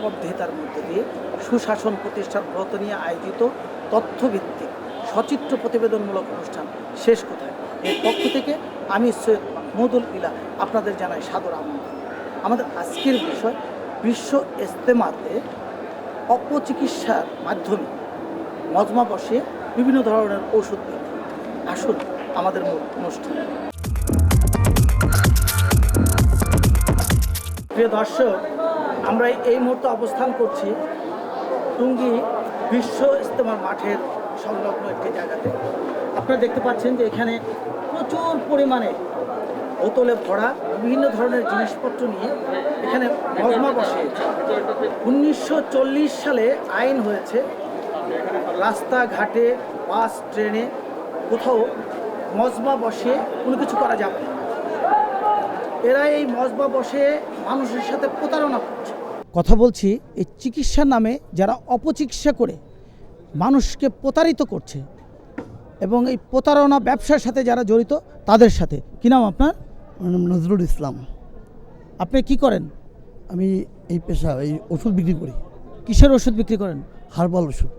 জবাবদিহিতার মধ্যে দিয়ে সুশাসন প্রতিষ্ঠার ব্রত নিয়ে আয়োজিত তথ্যভিত্তিক সচিত্র প্রতিবেদনমূলক অনুষ্ঠান শেষ কোথায় এর পক্ষ থেকে আমি সৈয়দ মাহমুদুল ইলা আপনাদের জানাই সাদর আমন্ত্রণ। আমাদের আজকের বিষয় বিশ্ব ইজতেমাতে অপচিকিৎসার মাধ্যমে মজমা বসিয়ে বিভিন্ন ধরনের ওষুধ বিক্রি। আসুন আমাদের মূল অনুষ্ঠান। প্রিয় দর্শক, আমরা এই মুহূর্তে অবস্থান করছি টুঙ্গী বিশ্ব ইজতেমা মাঠের সংলগ্ন একটি জায়গাতে। আপনারা দেখতে পাচ্ছেন যে এখানে প্রচুর পরিমাণে বোতলে ভরা বিভিন্ন ধরনের জিনিসপত্র নিয়ে এখানে মজমা বসিয়েছে। 1940 সালে আইন হয়েছে রাস্তাঘাটে, বাস, ট্রেনে কোথাও মজমা বসিয়ে কোনো কিছু করা যাবে না। এরা এই মজমা বসে মানুষের সাথে প্রতারণা করছে। কথা বলছি এই চিকিৎসার নামে যারা অপচিকিৎসা করে মানুষকে প্রতারিত করছে এবং এই প্রতারণা ব্যবসার সাথে যারা জড়িত তাদের সাথে। কী নাম আপনার? আমার নাম নজরুল ইসলাম। আপনি কি করেন? আমি এই পেশা এই ওষুধ বিক্রি করি। কিসের ওষুধ বিক্রি করেন? হার্বাল ওষুধ।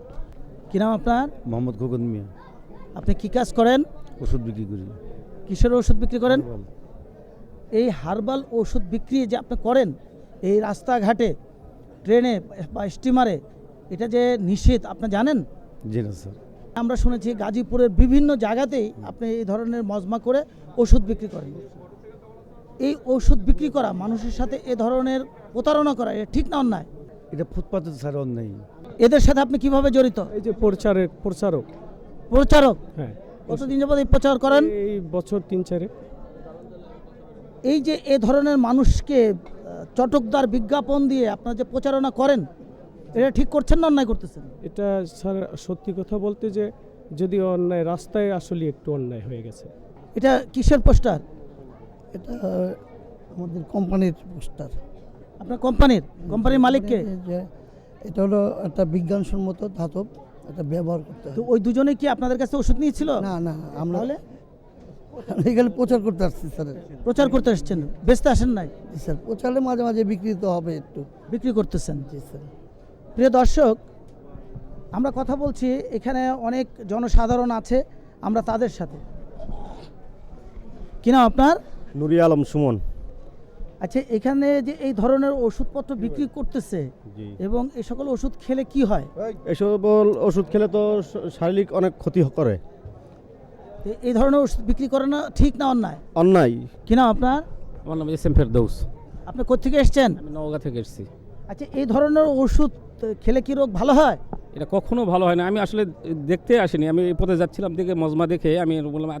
কী নাম আপনার? মোহাম্মদ খোকন মিয়া। আপনি কি কাজ করেন? ওষুধ বিক্রি করি। কিসের ওষুধ বিক্রি করেন? এই হার্বাল ওষুধ বিক্রি যে আপনি করেন এই রাস্তাঘাটে, ট্রেনে বা স্টিমারে, এটা যে নিষেধ আপনি জানেন? জি না স্যার। আমরা শুনেছি গাজীপুরের বিভিন্ন জায়গাতেই আপনি এই ধরনের মজমা করে ওষুধ বিক্রি করেন। এই ওষুধ বিক্রি করা, মানুষের সাথে এ ধরনের প্রতারণা করা, এটা ঠিক না অন্যায়? এটা ফুটপাতে স্যার অন্যায়। এদের সাথে আপনি কিভাবে জড়িত? এই যে প্রচারক। প্রচারক? হ্যাঁ। কতদিন যাবত এই প্রচার করেন? এই বছর 3-4। এই যে এ ধরনের মানুষকে চটকদার বিজ্ঞাপন দিয়ে আপনারা যে প্রচারণা করেন, এটা ঠিক করছেন না অন্যায় করতেছেন? এটা স্যার সত্যি কথা বলতে যে যদি অন্যায়, রাস্তায় আসলে একটু অন্যায় হয়ে গেছে। এটা কিসের পোস্টার? এটা আমাদের কোম্পানির পোস্টার। আপনার কোম্পানির মালিককে? যে এটা হলো একটা বিজ্ঞানসম্মত ধাতব, এটা ব্যবহার করতে তো হয়। ওই দুজনে কি আপনাদের কাছে ওষুধ নিয়েছিল? না না, আমরা তাহলে এখানে প্রচার করতে আসছি স্যার। প্রচার করতে আসছেন, বেচতে আসেন নাই? জি স্যার, প্রচারে মাঝে মাঝে বিক্রি তো হবে, একটু বিক্রি করতেছেন। জি স্যার। প্রিয় দর্শক, আমরা কথা বলছি, এখানে অনেক জনসাধারণ আছে, আমরা তাদের সাথে। কি নাম আপনার? নুরি আলম সুমন। আচ্ছা, এখানে যে এই ধরনের ওষুধপত্র বিক্রি করতেছে এবং এই সকল ওষুধ খেলে কি হয়? এসব ওষুধ খেলে তো শারীরিক অনেক ক্ষতি করে। তো এই ধরনের ওষুধ বিক্রি করে না ঠিক না অন্যায়? অন্যায়। কি নাম আপনার? আমার নাম এস এম ফেরদৌস। আপনি কোত্থেকে এসছেন? আমি নওগাঁ থেকে এসেছি। আচ্ছা, এই ধরনের ওষুধ খেলে কি রোগ ভালো হয়? এটা কখনো ভালো হয় না। আমি আসলে দেখতে আসিনি, আমি এই পথে যাচ্ছিলাম, দেখে মজমা দেখে আমি বললাম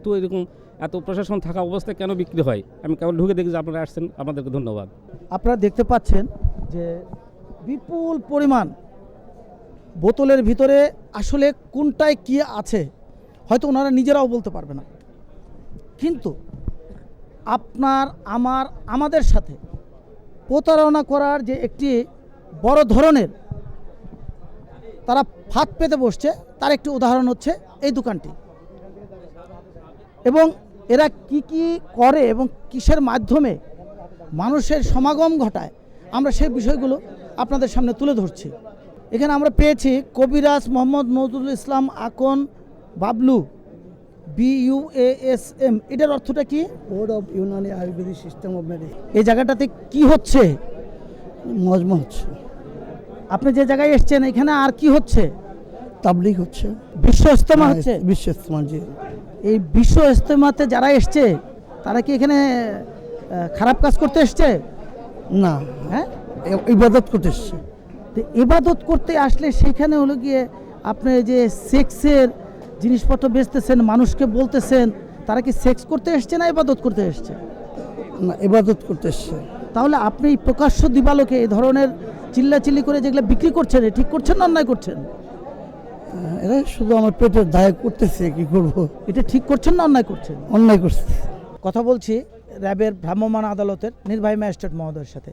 এত প্রশাসন থাকা অবস্থায় কেন বিক্রি হয়। আমি কেবল ঢুকে দেখি যে আপনারা আসছেন, আপনাদেরকে ধন্যবাদ। আপনারা দেখতে পাচ্ছেন যে বিপুল পরিমাণ বোতলের ভিতরে আসলে কোনটায় কি আছে হয়তো ওনারা নিজেরাও বলতে পারবে না, কিন্তু আমাদের সাথে প্রতারণা করার যে একটি বড় ধরনের তারা ফাঁদ পেতে বসছে, তার একটি উদাহরণ হচ্ছে এই দোকানটি। এবং এরা কি কি করে এবং কিসের মাধ্যমে মানুষের সমাগম ঘটায়, আমরা সেই বিষয়গুলো আপনাদের সামনে তুলে ধরছি। এখানে আমরা পেয়েছি কবিরাজ মোহাম্মদ নজরুল ইসলাম আকন বাবলু, BUASM। এটার অর্থটা কি? Board of Unani Ayurvedic system of medicine. এই জায়গাটাতে কি হচ্ছে? মজমা হচ্ছে। আপনি যে জায়গায় এসছেন এখানে আর কি হচ্ছে? তাবলিগ হচ্ছে, বিশ্ব ইজতেমা হচ্ছে। বিশ্ব ইজতেমা। জি। এই বিশ্ব ইজতেমাতে যারা এসছে তারা কি এখানে খারাপ কাজ করতে এসছে? না, হ্যাঁ, ইবাদত করতে এসছে। তো ইবাদত করতে আসলে সেখানে হলো গিয়ে আপনি যে সেক্সের জিনিসপত্র বেচতেছেন, মানুষকে বলতেছেন, তারা কি সেক্স করতে এসছে না ইবাদত করতে এসছে? না, ইবাদত করতে এসছে। তাহলে আপনি প্রকাশ্য দিবালোকে এই ধরনের চিল্লাচিল্লি করে যেগুলো বিক্রি করছেন, ঠিক করছেন না অন্যায় করছেন? এরা শুধু আমার পেটের দায় করতেছে, কি করব। এটা ঠিক করছেন না অন্যায় করছেন? অন্যায় করছে। কথা বলছি র্যাবের ভ্রাম্যমাণ আদালতের নির্বাহী ম্যাজিস্ট্রেট মহোদয়ের সাথে।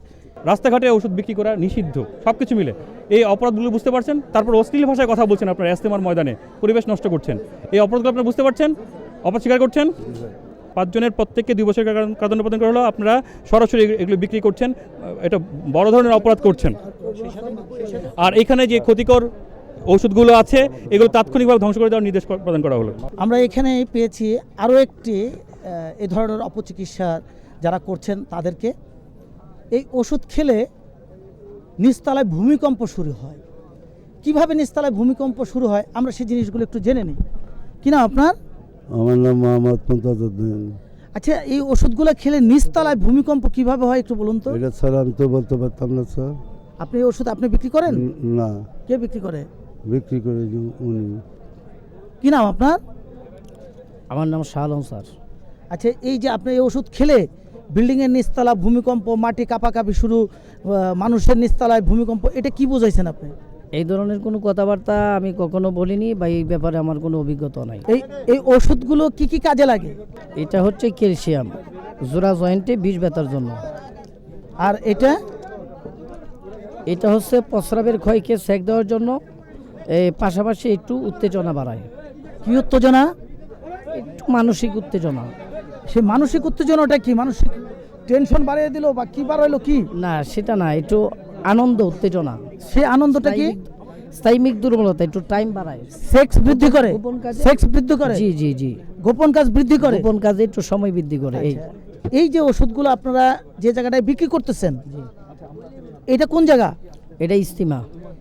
রাস্তাঘাটে ওষুধ বিক্রি করা নিষিদ্ধ, সব কিছু মিলে এই অপরাধগুলো বুঝতে পারছেন। তারপর অশ্লীল ভাষায় কথা বলছেন, আপনার ইজতেমার ময়দানে পরিবেশ নষ্ট করছেন। এই অপরাধগুলো আপনারা বুঝতে পারছেন, অপরাধ স্বীকার করছেন। 5 জনের প্রত্যেককে 2 বছর কারাদণ্ড প্রদান করা হলো। আপনারা সরাসরি এগুলো বিক্রি করছেন, এটা বড় ধরনের অপরাধ করছেন। আর এখানে যে ক্ষতিকর ওষুধগুলো আছে এগুলো তাৎক্ষণিকভাবে ধ্বংস করে দেওয়ার নির্দেশ প্রদান করা হলো। আমরা এখানে পেয়েছি আরও একটি এ ধরনের অপচিকিৎসা যারা করছেন তাদেরকে। এই ওষুধ খেলে নিচতলায় ভূমিকম্প শুরু হয়। কিভাবে নিচতলায় ভূমিকম্প শুরু হয় আমরা সেই জিনিসগুলো একটু জেনে নিই। কি না আপনার? আমার নাম মোহাম্মদ মুনতাজউদ্দিন। আচ্ছা, এই ওষুধগুলো খেলে নিচতলায় ভূমিকম্প কিভাবে হয় একটু বলুন তো। এটা স্যার আমি তো বলতে পারতাম না স্যার। আপনি এই ওষুধ আপনি বিক্রি করেন? না, কে বিক্রি করে? বিক্রি করে উনি। কি নাম আপনার? আমার নাম শাহ আলম স্যার। আচ্ছা, এই যে আপনি এই ওষুধ খেলে বিল্ডিংয়ের নিচতলা ভূমিকম্প, মাটি কাঁপাকাঁপি শুরু, মানুষের নিচতলায় ভূমিকম্প, এটা কি বোঝাইছেন আপনি? এই ধরনের কোনো কথাবার্তা আমি কখনো বলিনি বা এই ব্যাপারে আমার কোনো অভিজ্ঞতা নাই। এই ওষুধগুলো কি কি কাজে লাগে? এটা হচ্ছে ক্যালসিয়াম, জোড়া জয়েন্টে বিষ ব্যথার জন্য। আর এটা এটা হচ্ছে প্রস্রাবের ক্ষয়কে সেক দেওয়ার জন্য, এই পাশাপাশি একটু উত্তেজনা বাড়ায়। কি উত্তেজনা? একটু মানসিক উত্তেজনা। সে মানসিক উত্তেজনাটা কি? মানসিক টেনশন বাড়িয়ে দিল বা কি বাড়াইলো কি? না, সেটা না, একটু আনন্দ উত্তেজনা। সে আনন্দটা কি? স্থায়িক দুর্বলতা, একটু টাইম বাড়ায়। সেক্স বৃদ্ধি করে? গোপন কাজে সেক্স বৃদ্ধি করে? জি জি জি, গোপন কাজ বৃদ্ধি করে? গোপন কাজে একটু সময় বৃদ্ধি করে। এই যে ওষুধগুলো আপনারা যে জায়গাটায় বিক্রি করতেছেন, এটা কোন জায়গা? এটা ইস্তিমা।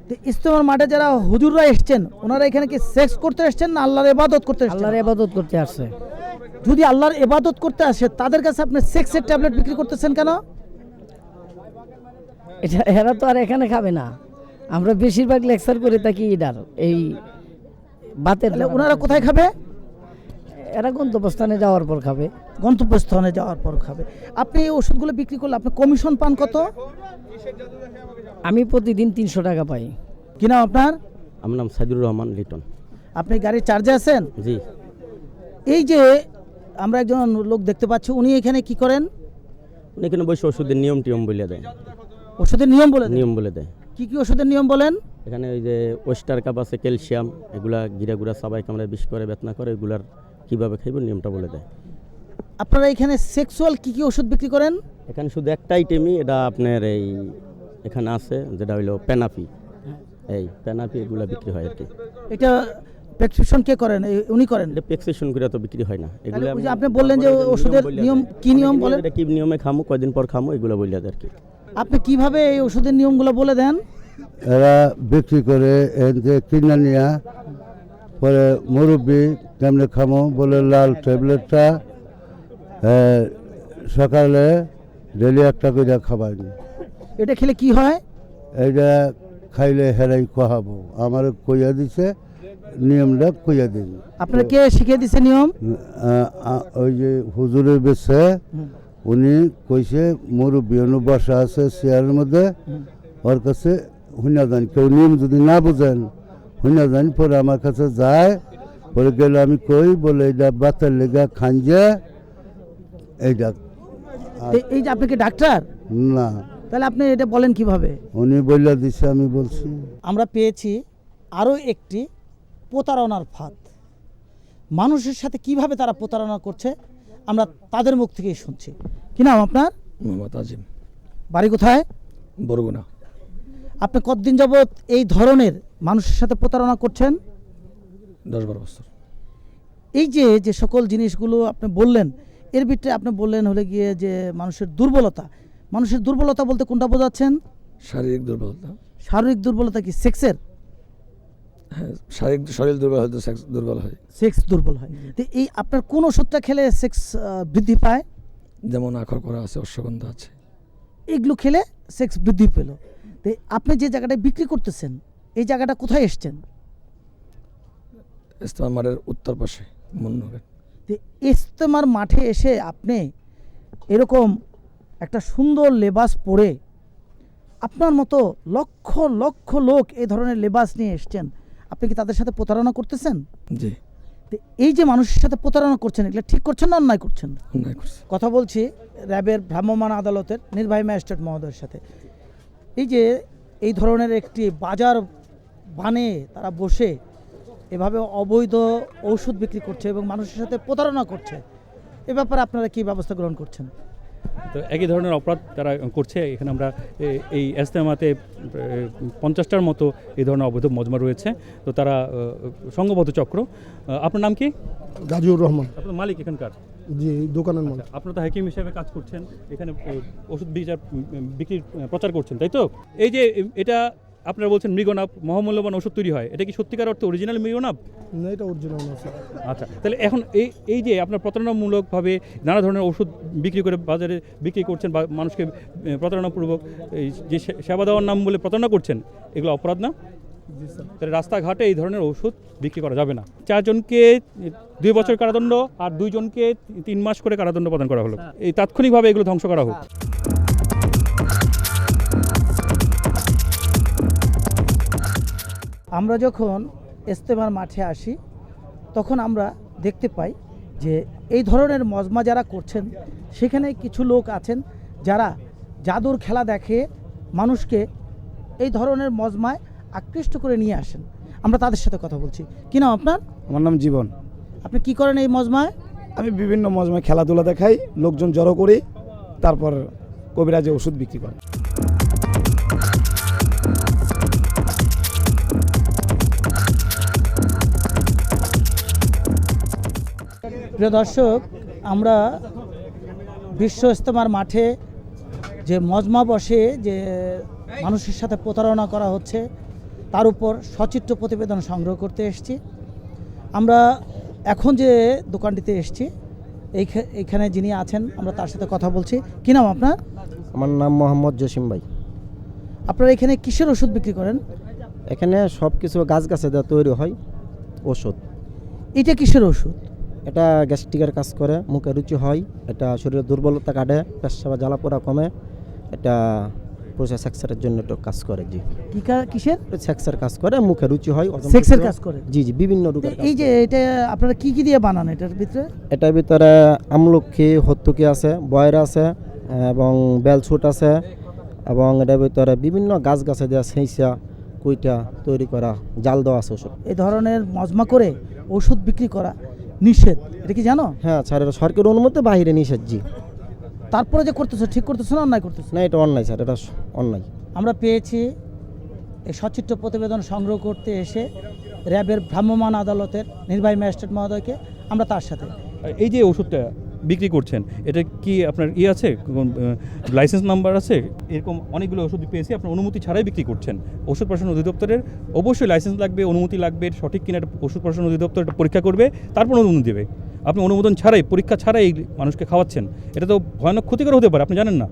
তো ইস্তেমার মাঠে যারা হুজুররা এসছেন, ওনারা এখানে কি সেক্স করতে এসছেন না আল্লাহর ইবাদত করতে এসছেন? আল্লাহর ইবাদত করতে আসছে। যদি আল্লাহর ইবাদত করতে আসে তাদের কাছে আপনি সেক্সের ট্যাবলেট বিক্রি করতেছেন কেন? এটা এরা তো আর এখানে খাবে না। আমরা বেশিরভাগ লেকচার করে থাকি এটার এই বাতের। তাহলে ওনারা কোথায় খাবে? এরা গন্তব্যস্থানে যাওয়ার পর খাবে। গন্তব্যস্থানে যাওয়ার পর খাবে। আপনি এই ওষুধগুলো বিক্রি করলে আপনি কমিশন পান কত? আমি প্রতিদিন 300 টাকা পাই। কি নাম আপনার? আমার নাম সাইদুর রহমান লিটন। আপনি গাড়ির চার্জে আছেন? জি। এই যে আমরা একজন লোক দেখতে পাচ্ছি, উনি এখানে কি করেন? উনি এখানে বসে ওষুধের নিয়ম টিয়ম বলে দেয়। ওষুধের নিয়ম বলে দেন? নিয়ম বলে দেয়। কি কি ওষুধের নিয়ম বলেন? এখানে ওই যে ওয়েস্টার কাপ আছে, ক্যালসিয়াম, এগুলা গিরা গুড়া সবাই কামড়ে বিষ করে বেতনা করে, এগুলার কীভাবে খাইব নিয়মটা বলে দেয়। আপনারা এখানে সেক্সুয়াল কি কি ওষুধ বিক্রি করেন? এখানে শুধু একটা আইটেমই, এটা আপনার এই এখানে আছে, যেটা হইলো পেনাফি। এই পেনাফি এগুলা বিক্রি হয় আর কি। এটা প্রেসক্রিপশন কে করেন? উনি করেন? এটা প্রেসক্রিপশন করে তো বিক্রি হয় না এগুলো। ওই যে আপনি বললেন যে ওষুধের নিয়ম, কি নিয়ম বলেন? এটা কি নিয়মে খামু, কয়দিন পর খামু, এগুলো বলে দেয় আর কি। আপনি কিভাবে এই ওষুধের নিয়মগুলো বলে দেন? এরা বিক্রি করে যে কিনা নিয়া পরে মুরব্বী কেমনে খামো বলে লাল ট্যাবলেটটা সকালে ডেলি একটা করে খাবানি। এটা খেলে কি হয়? এইটা খাইলে হেরাই কহাবো, আমার কইয়া দিছে নিয়মটা কইয়া দিন। আপনারা কে শিখিয়ে দিছে নিয়ম? ওই যে হুজুরের বেছে উনি কইছে মুরব্বী বসা আছে চেয়ারের মধ্যে, ওর কাছে হুইনা যান, কেউ নিয়ম যদি না বুঝেন হুইনা যান। পরে আমার কাছে যায়, পরে গেলে আমি কই বলে এইটা বাতের লেগা খাঞ্জে এইটা। এই যে আপনি কি ডাক্তার? না, তাহলে আপনি এটা বলেন কিভাবে? উনি বইলা দিছে, আমি বলছি। আমরা পেয়েছি আরও একটি প্রতারণার ফাঁদ। মানুষের সাথে কিভাবে তারা প্রতারণা করছে আমরা তাদের মুখ থেকেই শুনছি। কি নাম আপনার? মোহাম্মদ আজিম। বাড়ি কোথায়? বরগুনা। আপনি কতদিন যাবৎ এই ধরনের মানুষের সাথে প্রতারণা করছেন? 10-12 বছর। এই যে যে সকল জিনিসগুলো আপনি বললেন, এর ভিতরে আপনি বললেন হলে গিয়ে যে মানুষের দুর্বলতা। মানুষের দুর্বলতা বলতে কোনটা বোঝাচ্ছেন? শারীরিক দুর্বলতা। শারীরিক দুর্বলতা কি সেক্সের? হ্যাঁ, শরীর দুর্বল হয়তো সেক্স দুর্বল হয়। সেক্স দুর্বল হয়। তো এই আপনার কোন ওষুধটা খেলে সেক্স বৃদ্ধি পায়? যেমন আখর করা আছে, অশ্বগন্ধা আছে। এগুলো খেলে সেক্স বৃদ্ধি পেল। তো আপনি যে জায়গাটায় বিক্রি করতেছেন এই জায়গাটা কোথায় এসছেন? ইস্তেমার মাঠের উত্তর পাশে মুন্নগর। তো ইস্তেমার মাঠে এসে আপনি এরকম একটা সুন্দর লেবাস পরে, আপনার মতো লক্ষ লক্ষ লোক এই ধরনের লেবাস নিয়ে এসছেন, আপনি কি তাদের সাথে প্রতারণা করতেছেন? জি। তো এই যে মানুষের সাথে প্রতারণা করছেন, এগুলো ঠিক করছেন না অন্যায় করছেন? অন্যায় করছে। কথা বলছি র্যাবের ভ্রাম্যমাণ আদালতের নির্বাহী ম্যাজিস্ট্রেট মহোদয়ের সাথে। এই যে এই ধরনের একটি বাজার বানিয়ে তারা বসে এভাবে অবৈধ ঔষধ বিক্রি করছে এবং মানুষের সাথে প্রতারণা করছে, এ ব্যাপারে আপনারা কি ব্যবস্থা গ্রহণ করছেন? তো একই ধরনের অপরাধ তারা করছে। এখানে আমরা এই ইজতেমাতে 50টার মতো এই ধরনের অবৈধ মজমা রয়েছে। তো তারা সংঘবদ্ধ চক্র। আপনার নাম কি? গাজীউর রহমান। আপনার মালিক এখানকার? জি, দোকানের মালিক। আপনারা তো হাকিম হিসেবে কাজ করছেন, এখানে ওষুধ বিক্রির প্রচার করছেন, তাই তো? এই যে এটা আপনারা বলছেন মৃগনাভ, মহামূল্যবান ওষুধ তৈরি হয়, এটা কি সত্যিকার অর্থে অরিজিনাল মৃগনাভ? না, এটা অরিজিনাল না স্যার। আচ্ছা, তাহলে এখন এই যে আপনার প্রতারণামূলকভাবে নানা ধরনের ওষুধ বিক্রি করে বাজারে বিক্রি করছেন বা মানুষকে প্রতারণাপূর্বক এই যে সেবা দেওয়ার নাম বলে প্রতারণা করছেন, এগুলো অপরাধ না? জি স্যার। তাহলে রাস্তাঘাটে এই ধরনের ওষুধ বিক্রি করা যাবে না। 4 জনকে 2 বছর কারাদণ্ড আর 2 জনকে 3 মাস করে কারাদণ্ড প্রদান করা হলো। এই তাৎক্ষণিকভাবে এগুলো ধ্বংস করা হোক। আমরা যখন ইজতেমার মাঠে আসি তখন আমরা দেখতে পাই যে এই ধরনের মজমা যারা করছেন সেখানে কিছু লোক আছেন যারা জাদুর খেলা দেখে মানুষকে এই ধরনের মজমায় আকৃষ্ট করে নিয়ে আসেন। আমরা তাদের সাথে কথা বলছি। কি নাম আপনার? আমার নাম জীবন। আপনি কি করেন এই মজমায়? আমি বিভিন্ন মজমায় খেলাধুলা দেখাই, লোকজন জড়ো করি, তারপর কবিরাজে ওষুধ বিক্রি করে। প্রিয় দর্শক, আমরা বিশ্ব ইজতেমার মাঠে যে মজমা বসে, যে মানুষের সাথে প্রতারণা করা হচ্ছে, তার উপর সচিত্র প্রতিবেদন সংগ্রহ করতে এসেছি। আমরা এখন যে দোকানটিতে এসেছি এইখানে যিনি আছেন আমরা তার সাথে কথা বলছি। কী নাম আপনার? আমার নাম মোহাম্মদ জসিম ভাই। আপনারা এখানে কিসের ওষুধ বিক্রি করেন? এখানে সব কিছু গাছে দেওয়া তৈরি হয় ওষুধ। এটা কিসের ওষুধ? এটা গ্যাস্ট্রিকের কাজ করে, মুখে রুচি হয়, এটা শরীরের দুর্বলতা কাটে, পেশাব জ্বালা পোড়া কমে, এটা প্রসেস সেক্সের জন্য একটু কাজ করে। জি, কিসের সেক্সের কাজ করে, মুখে রুচি হয়, সেক্সের কাজ করে? জি জি, বিভিন্ন রোগের। এই যে এটা আপনারা কি কি দিয়ে বানান এটার ভিতরে? এটার ভিতরে আমলক্ষী, হত্তুকি আছে, বয়রা আছে এবং বেলছুট আছে এবং এটার ভিতরে বিভিন্ন গাছে দেওয়া সেইসা কুইটা তৈরি করা জাল দেওয়া আছে ওষুধ। এই ধরনের মজমা করে ওষুধ বিক্রি করা নিষেধ, এটা কি জানো? হ্যাঁ স্যার, এটা সরকারি অনুমতি বাইরে নিষেধ। জি, তারপরে যে করতেছো ঠিক করতেছো না অন্যায় করতেছো? না, এটা অন্যায় স্যার, এটা অন্যায়। আমরা পেয়েছি এই সচিত্র প্রতিবেদন সংগ্রহ করতে এসে র্যাবের ভ্রাম্যমাণ আদালতের নির্বাহী ম্যাজিস্ট্রেট মহোদয়কে, আমরা তার সাথে। এই যে ওষুধটা বিক্রি করছেন, এটা কি আপনার আছে, লাইসেন্স নাম্বার আছে? এরকম অনেকগুলো ওষুধ পেয়েছি আপনার অনুমতি ছাড়াই বিক্রি করছেন। ওষুধ প্রশাসন অধিদপ্তরের অবশ্যই লাইসেন্স লাগবে, অনুমতি লাগবে, সঠিক কিনা ওষুধ প্রশাসন অধিদপ্তর এটা পরীক্ষা করবে, তারপর অনুমোদন দেবে। আপনি অনুমোদন ছাড়াই, পরীক্ষা ছাড়াই এই মানুষকে খাওয়াচ্ছেন, এটা তো ভয়ানক ক্ষতিকর হতে পারে, আপনি জানেন না,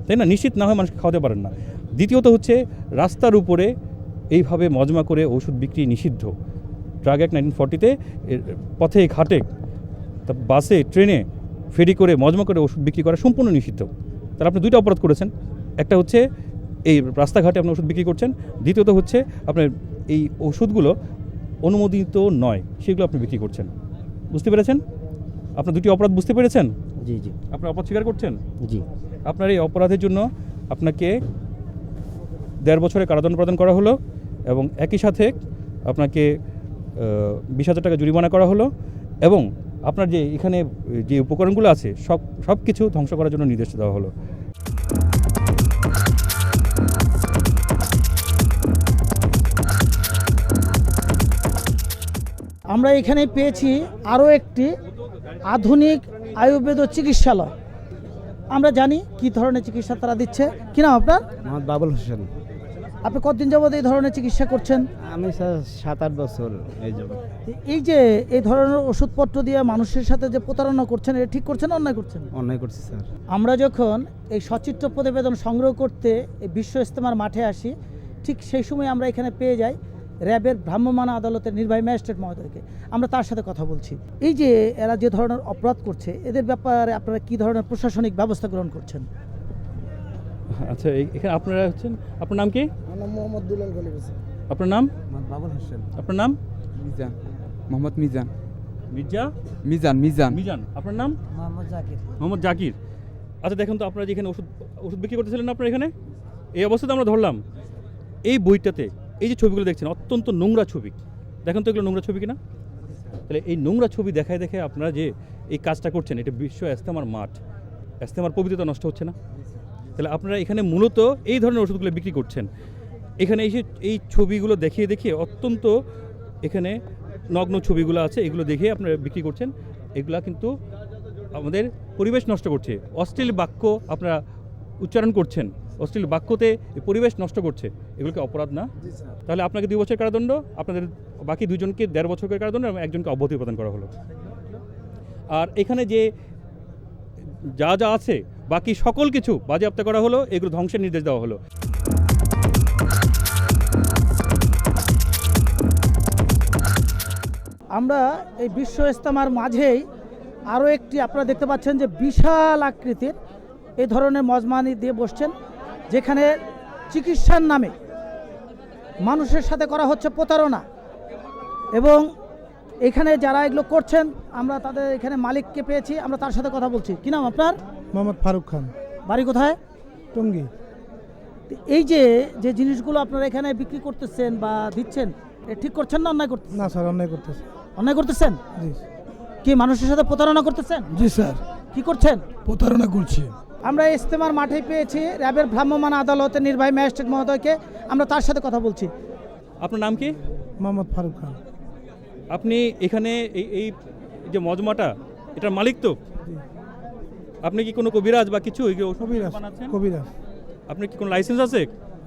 তাই না? নিশ্চিত না হয় মানুষকে খাওয়াতে পারেন না। দ্বিতীয়ত হচ্ছে রাস্তার উপরে এইভাবে মজমা করে ওষুধ বিক্রি নিষিদ্ধ। ড্রাগ অ্যাক্ট 1940-তে পথে ঘাটে, বাসে, ট্রেনে, ফেরি করে মজমা করে ওষুধ বিক্রি করা সম্পূর্ণ নিষিদ্ধ। তাহলে আপনি 2টা অপরাধ করেছেন। একটা হচ্ছে এই রাস্তাঘাটে আপনি ওষুধ বিক্রি করছেন, দ্বিতীয়ত হচ্ছে আপনার এই ওষুধগুলো অনুমোদিত নয়, সেগুলো আপনি বিক্রি করছেন। বুঝতে পেরেছেন? আপনার 2টি অপরাধ বুঝতে পেরেছেন? জি জি। আপনি অপরাধ স্বীকার করছেন? জি। আপনার এই অপরাধের জন্য আপনাকে 1.5 বছরের কারাদণ্ড প্রদান করা হলো এবং একই সাথে আপনাকে 20,000 টাকা জরিমানা করা হলো এবং আপনার যে এখানে যে উপকরণগুলো আছে সব কিছু ধ্বংস করার জন্য নির্দেশ দেওয়া হলো। আমরা এখানে পেয়েছি আরও একটি আধুনিক আয়ুর্বেদ চিকিৎসালয়। আমরা জানি কি ধরনের চিকিৎসা তারা দিচ্ছে। কি নাম আপনার? মোহাম্মদ বাবুল হোসেন। আপনি কতদিন যাবত এই ধরনের চিকিৎসা করছেন? আমি স্যার 7-8 বছর এই যাবত। এই যে এই ধরনের ওষুধপত্র দিয়ে মানুষের সাথে যে প্রতারণা করছেন, এটা ঠিক করছেন না অন্যায় করছেন? অন্যায় করছি স্যার। আমরা যখন এই সচিত্র প্রতিবেদন সংগ্রহ করতে এই বিশ্ব ইজতেমার মাঠে আসি, ঠিক সেই সময় আমরা এখানে পেয়ে যাই র্যাবের ভ্রাম্যমাণ আদালতের নির্বাহী ম্যাজিস্ট্রেট মহোদয়কে। আমরা তার সাথে কথা বলছি। এই যে এরা যে ধরনের অপরাধ করছে, এদের ব্যাপারে আপনারা কী ধরনের প্রশাসনিক ব্যবস্থা গ্রহণ করছেন? আচ্ছা, এখানে আপনারা হচ্ছেন, আপনার নাম কি? আমার নাম মোহাম্মদ দুলাল গলিব হোসেন। আপনার নাম? মোহাম্মদ বাবুল হোসেন। আপনার নাম? মিজান, মোহাম্মদ মিজান। মিজান। মিজান। আপনার নাম? মোহাম্মদ জাকির। আচ্ছা, দেখুন তো আপনারা যেখানে ওষুধ বিক্রি করতেছিলেন আপনারা এখানে, এই অবস্থাতে আমরা ধরলাম। এই বইটাতে এই যে ছবিগুলো দেখছেন অত্যন্ত নোংরা ছবি। দেখেন তো এগুলো নোংরা ছবি কিনা? তাহলে এই নোংরা ছবি দেখায় দেখে আপনারা যে এই কাজটা করছেন, এটা বিশ্ব ইজতেমার মাঠ, ইজতেমার পবিত্রতা নষ্ট হচ্ছে না? তাহলে আপনারা এখানে মূলত এই ধরনের ওষুধগুলো বিক্রি করছেন। এখানে এসে এই ছবিগুলো দেখিয়ে দেখিয়ে অত্যন্ত এখানে নগ্ন ছবিগুলো আছে, এগুলো দেখে আপনারা বিক্রি করছেন। এগুলা কিন্তু আমাদের পরিবেশ নষ্ট করছে। অশ্লীল বাক্য আপনারা উচ্চারণ করছেন, অশ্লীল বাক্যতে এই পরিবেশ নষ্ট করছে, এগুলোকে অপরাধ না? তাহলে আপনাকে 2 বছর কারাদণ্ড, আপনাদের বাকি 2 জনকে 1.5 বছর করে কারাদণ্ড এবং একজনকে অব্যাহতি প্রদান করা হলো। আর এখানে যে যা যা আছে বাকি সকল কিছু বাজেয়াপ্ত করা হলো, এগুলো ধ্বংসের নির্দেশ দেওয়া হলো। আমরা এই বিশ্ব ইজতেমার মাঝেই আরও একটি আপনারা দেখতে পাচ্ছেন যে বিশাল আকৃতির এই ধরনের মজমানি দিয়ে বসছেন, যেখানে চিকিৎসার নামে মানুষের সাথে করা হচ্ছে প্রতারণা। এবং এখানে যারা এগুলো করছেন আমরা তাদের এখানে মালিককে পেয়েছি, আমরা তার সাথে কথা বলছি। কি নাম আপনার? মোহাম্মদ ফারুক খান, বাড়ি কোথায়? টঙ্গী। এই যে যে জিনিসগুলো আপনারা এখানে বিক্রি করতেছেন বা দিচ্ছেন, এ ঠিক করছেন না অন্যায় করতেছেন? না স্যার, অন্যায় করতেছে। অন্যায় করতেছেন? জি। কি মানুষের সাথে প্রতারণা করতেছেন? জি স্যার, কি করছেন? প্রতারণা করছি। আমরা ইজতেমার মাঠেই পেয়েছি র্যাবের ভ্রাম্যমাণ আদালতের নির্বাহী ম্যাজিস্ট্রেট মহোদয়কে, আমরা তার সাথে কথা বলছি। আপনার নাম কি? মোহাম্মদ ফারুক খান। আপনি এখানে এই যে মজমাটা, এটার মালিক তো? আপনি কি কোনো কবিরাজ বা কিছু কবিরাজ? কবিরাজ। আপনার কি কোনো লাইসেন্স আছে?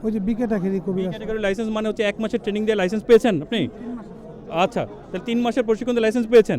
ওই যে বি ক্যাটাগরি কবিরাজ। ক্যাটাগরি লাইসেন্স মানে হচ্ছে 1 মাসের ট্রেনিং দিয়ে লাইসেন্স পেয়েছেন আপনি? আচ্ছা, তাহলে 3 মাসের প্রশিক্ষণ দিয়ে লাইসেন্স পেয়েছেন।